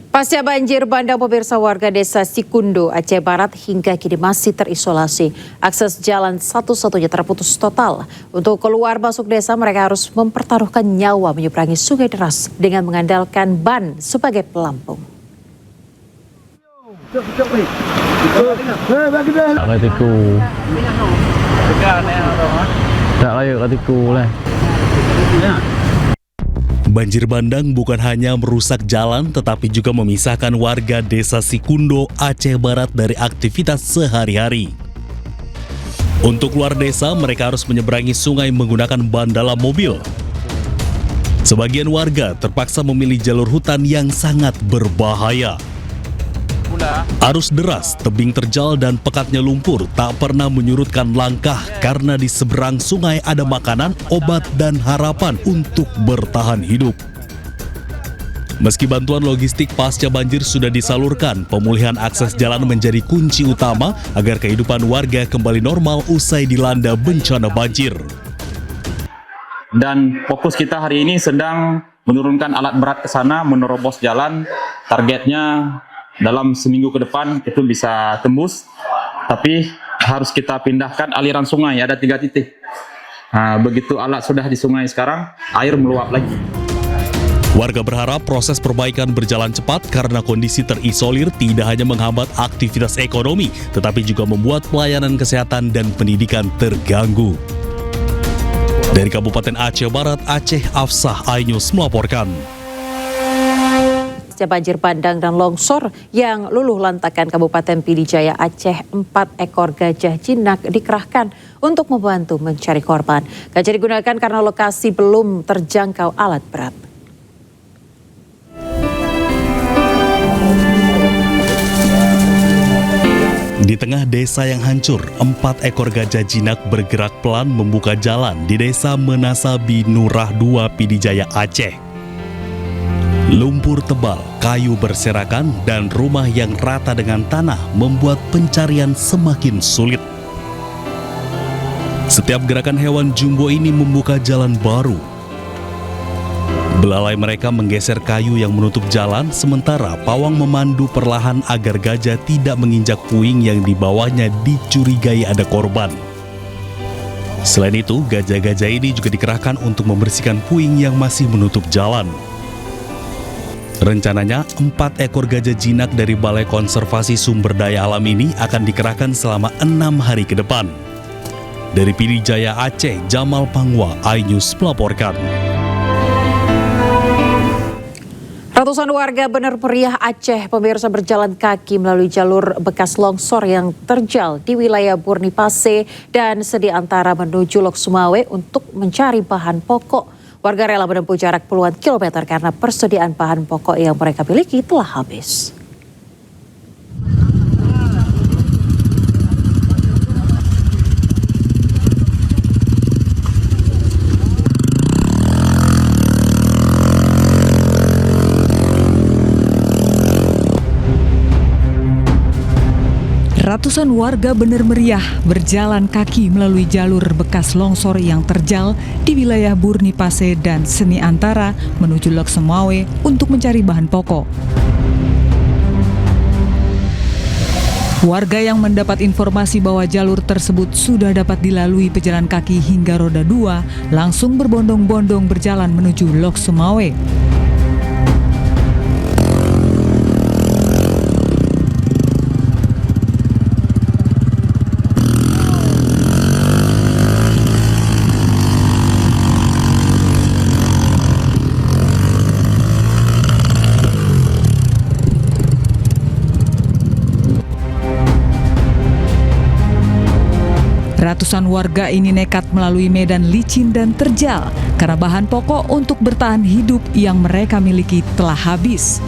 Pasca banjir bandang, pemirsa, warga desa Sikundo, Aceh Barat hingga kini masih terisolasi. Akses jalan satu-satunya terputus total. Untuk keluar masuk desa, mereka harus mempertaruhkan nyawa menyeberangi sungai deras dengan mengandalkan ban sebagai pelampung. Banjir bandang bukan hanya merusak jalan, tetapi juga memisahkan warga desa Sikundo, Aceh Barat dari aktivitas sehari-hari. Untuk keluar desa, mereka harus menyeberangi sungai menggunakan ban dalam mobil. Sebagian warga terpaksa memilih jalur hutan yang sangat berbahaya. Arus deras, tebing terjal, dan pekatnya lumpur tak pernah menyurutkan langkah karena di seberang sungai ada makanan, obat, dan harapan untuk bertahan hidup. Meski bantuan logistik pasca banjir sudah disalurkan, pemulihan akses jalan menjadi kunci utama agar kehidupan warga kembali normal usai dilanda bencana banjir. Dan fokus kita hari ini sedang menurunkan alat berat ke sana, menerobos jalan. Targetnya dalam seminggu ke depan itu bisa tembus, tapi harus kita pindahkan aliran sungai, ada 3 titik. Nah, begitu alat sudah di sungai sekarang, air meluap lagi. Warga berharap proses perbaikan berjalan cepat karena kondisi terisolir tidak hanya menghambat aktivitas ekonomi, tetapi juga membuat pelayanan kesehatan dan pendidikan terganggu. Dari Kabupaten Aceh Barat, Aceh, Afsah Ainus melaporkan. Banjir bandang dan longsor yang luluh lantakan Kabupaten Pidijaya Aceh, 4 ekor gajah jinak dikerahkan untuk membantu mencari korban. Gajah digunakan karena lokasi belum terjangkau alat berat. Di tengah desa yang hancur, 4 ekor gajah jinak bergerak pelan membuka jalan di desa Menasabi Nurah 2 Pidijaya Aceh. Lumpur tebal, kayu berserakan, dan rumah yang rata dengan tanah membuat pencarian semakin sulit. Setiap gerakan hewan jumbo ini membuka jalan baru. Belalai mereka menggeser kayu yang menutup jalan, sementara pawang memandu perlahan agar gajah tidak menginjak puing yang di bawahnya dicurigai ada korban. Selain itu, gajah-gajah ini juga dikerahkan untuk membersihkan puing yang masih menutup jalan. Rencananya, 4 ekor gajah jinak dari Balai Konservasi Sumber Daya Alam ini akan dikerahkan selama 6 hari ke depan. Dari Pidijaya Aceh, Jamal Pangwa, iNews melaporkan. Ratusan warga Bener Meriah Aceh, pemirsa, berjalan kaki melalui jalur bekas longsor yang terjal di wilayah Burnipase dan Seni Antara menuju Lok Sumawe untuk mencari bahan pokok. Warga rela menempuh jarak puluhan kilometer karena persediaan bahan pokok yang mereka miliki telah habis. Ratusan warga Bener Meriah berjalan kaki melalui jalur bekas longsor yang terjal di wilayah Burnipase dan Seni Antara menuju Lok Sumawe untuk mencari bahan pokok. Warga yang mendapat informasi bahwa jalur tersebut sudah dapat dilalui pejalan kaki hingga roda 2 langsung berbondong-bondong berjalan menuju Lok Sumawe. Ratusan warga ini nekat melalui medan licin dan terjal karena bahan pokok untuk bertahan hidup yang mereka miliki telah habis.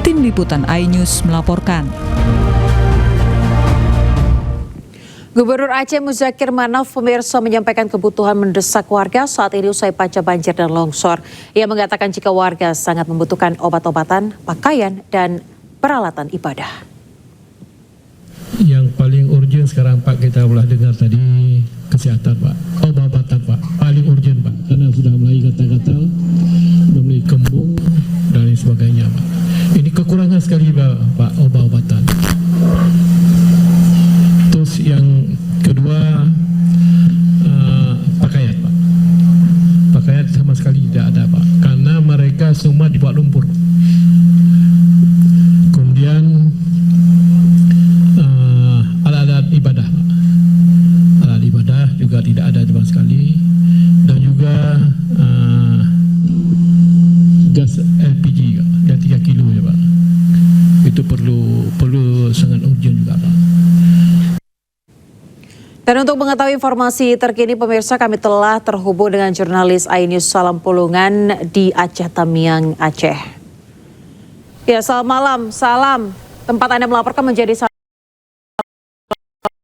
Tim Liputan iNews melaporkan. Gubernur Aceh Muzakir Manaf, pemirsa, menyampaikan kebutuhan mendesak warga saat ini usai pasca banjir dan longsor. Ia mengatakan jika warga sangat membutuhkan obat-obatan, pakaian, dan peralatan ibadah. Yang paling urgent sekarang Pak, kita boleh dengar tadi kesehatan Pak, obat-obatan Pak, paling urgent Pak, karena sudah mulai gatal-gatal, sudah mulai kembung, semua dibuat lumpur. Kemudian alat-alat ibadah, alat ibadah juga tidak ada sama sekali, dan juga gas LPG dan 3 kilo ya Pak. Itu perlu sangat urgent juga Pak. Dan untuk mengetahui informasi terkini pemirsa, kami telah terhubung dengan jurnalis iNews Salam Pulungan di Aceh Tamiang, Aceh. Ya, selamat malam. Salam. Tempat Anda melaporkan menjadi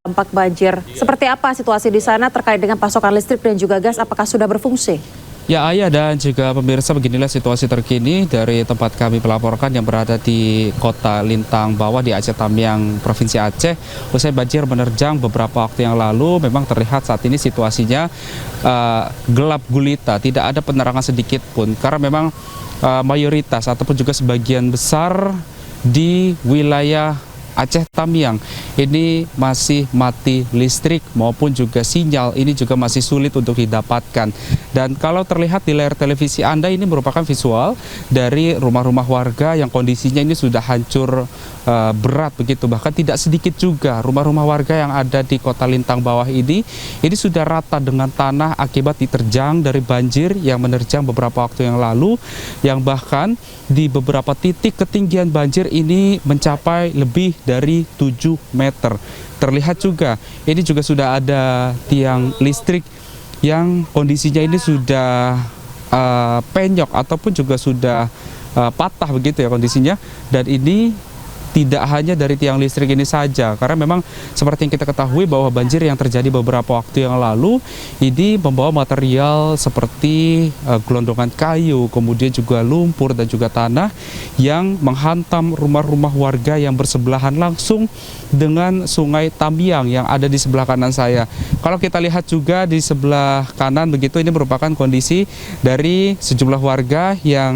dampak banjir. Seperti apa situasi di sana terkait dengan pasokan listrik dan juga gas? Apakah sudah berfungsi? Ya, Ayah dan juga pemirsa, beginilah situasi terkini dari tempat kami melaporkan yang berada di Kota Lintang Bawah di Aceh Tamiang, Provinsi Aceh. Usai banjir menerjang beberapa waktu yang lalu, memang terlihat saat ini situasinya gelap gulita, tidak ada penerangan sedikit pun. Karena memang mayoritas ataupun juga sebagian besar di wilayah Aceh Tamiang ini masih mati listrik maupun juga sinyal ini juga masih sulit untuk didapatkan. Dan kalau terlihat di layar televisi Anda, ini merupakan visual dari rumah-rumah warga yang kondisinya ini sudah hancur berat begitu. Bahkan tidak sedikit juga rumah-rumah warga yang ada di Kota Lintang Bawah ini sudah rata dengan tanah akibat diterjang dari banjir yang menerjang beberapa waktu yang lalu, yang bahkan di beberapa titik ketinggian banjir ini mencapai lebih dari 7 meter. Terlihat juga, ini juga sudah ada tiang listrik yang kondisinya ini sudah penyok ataupun juga sudah patah begitu ya kondisinya. Dan ini tidak hanya dari tiang listrik ini saja, karena memang seperti yang kita ketahui bahwa banjir yang terjadi beberapa waktu yang lalu ini membawa material seperti gelondongan kayu, kemudian juga lumpur dan juga tanah yang menghantam rumah-rumah warga yang bersebelahan langsung dengan Sungai Tamiang yang ada di sebelah kanan saya. Kalau kita lihat juga di sebelah kanan begitu, ini merupakan kondisi dari sejumlah warga yang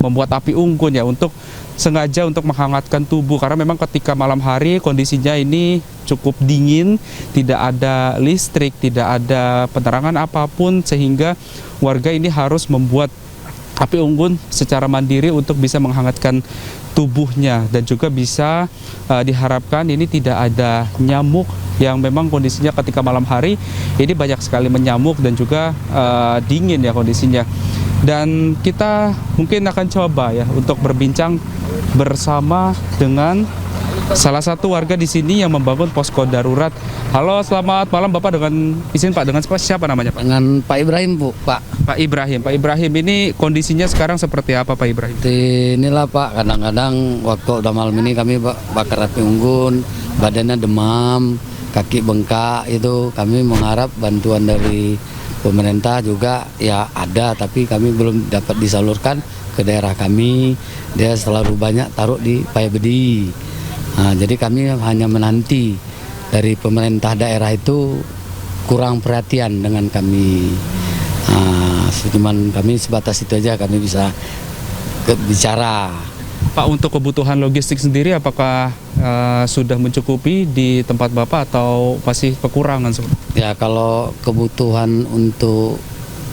membuat api unggun ya, untuk sengaja untuk menghangatkan tubuh, karena memang ketika malam hari kondisinya ini cukup dingin, tidak ada listrik, tidak ada penerangan apapun, sehingga warga ini harus membuat api unggun secara mandiri untuk bisa menghangatkan tubuhnya. Dan juga bisa diharapkan ini tidak ada nyamuk yang memang kondisinya ketika malam hari ini banyak sekali menyamuk dan juga dingin ya kondisinya. Dan kita mungkin akan coba ya untuk berbincang bersama dengan salah satu warga di sini yang membangun posko darurat. Halo, selamat malam Bapak, dengan izin Pak, dengan siapa namanya Pak? Dengan Pak Ibrahim Bu, Pak. Pak Ibrahim. Pak Ibrahim, ini kondisinya sekarang seperti apa Pak Ibrahim? Inilah Pak, kadang-kadang waktu udah malam ini kami bakar api unggun, badannya demam, kaki bengkak, itu kami mengharap bantuan dari pemerintah juga ya ada, tapi kami belum dapat disalurkan ke daerah kami. Dia selalu banyak taruh di Payabedi. Nah, jadi kami hanya menanti dari pemerintah daerah itu kurang perhatian dengan kami. Cuman kami sebatas itu aja kami bisa bicara. Pak, untuk kebutuhan logistik sendiri apakah sudah mencukupi di tempat Bapak atau masih kekurangan? Ya, kalau kebutuhan untuk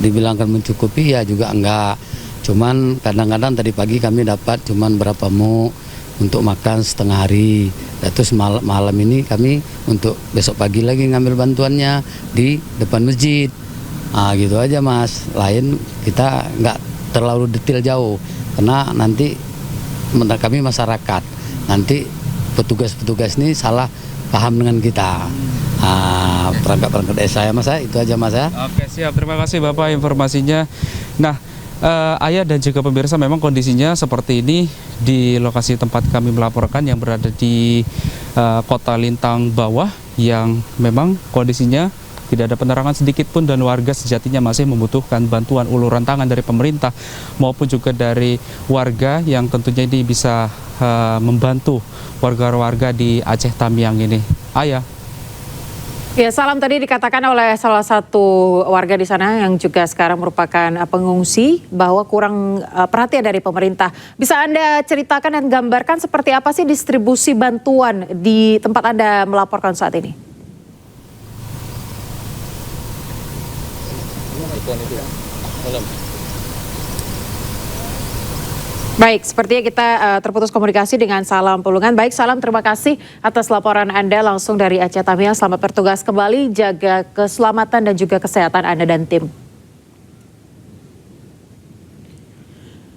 dibilangkan mencukupi ya juga enggak. Cuman kadang-kadang tadi pagi kami dapat cuman berapa muk untuk makan setengah hari. Dan terus malam ini kami untuk besok pagi lagi ngambil bantuannya di depan masjid. Gitu aja Mas. Lain kita nggak terlalu detail jauh, karena nanti kami masyarakat, nanti petugas-petugas ini salah paham dengan kita. Perangkat-perangkat desa ya Mas, itu aja Mas ya. Oke, siap, terima kasih Bapak informasinya. Nah, Ayah dan juga pemirsa, memang kondisinya seperti ini di lokasi tempat kami melaporkan yang berada di Kota Lintang Bawah, yang memang kondisinya tidak ada penerangan sedikit pun, dan warga sejatinya masih membutuhkan bantuan uluran tangan dari pemerintah maupun juga dari warga yang tentunya ini bisa membantu warga-warga di Aceh Tamiang ini. Ayah. Ya, Salam, tadi dikatakan oleh salah satu warga di sana yang juga sekarang merupakan pengungsi bahwa kurang perhatian dari pemerintah. Bisa Anda ceritakan dan gambarkan seperti apa sih distribusi bantuan di tempat Anda melaporkan saat ini? Baik, sepertinya kita terputus komunikasi dengan Salam Pulungan. Baik, Salam, terima kasih atas laporan Anda langsung dari Aceh Tamiang. Selamat bertugas kembali, jaga keselamatan dan juga kesehatan Anda dan tim.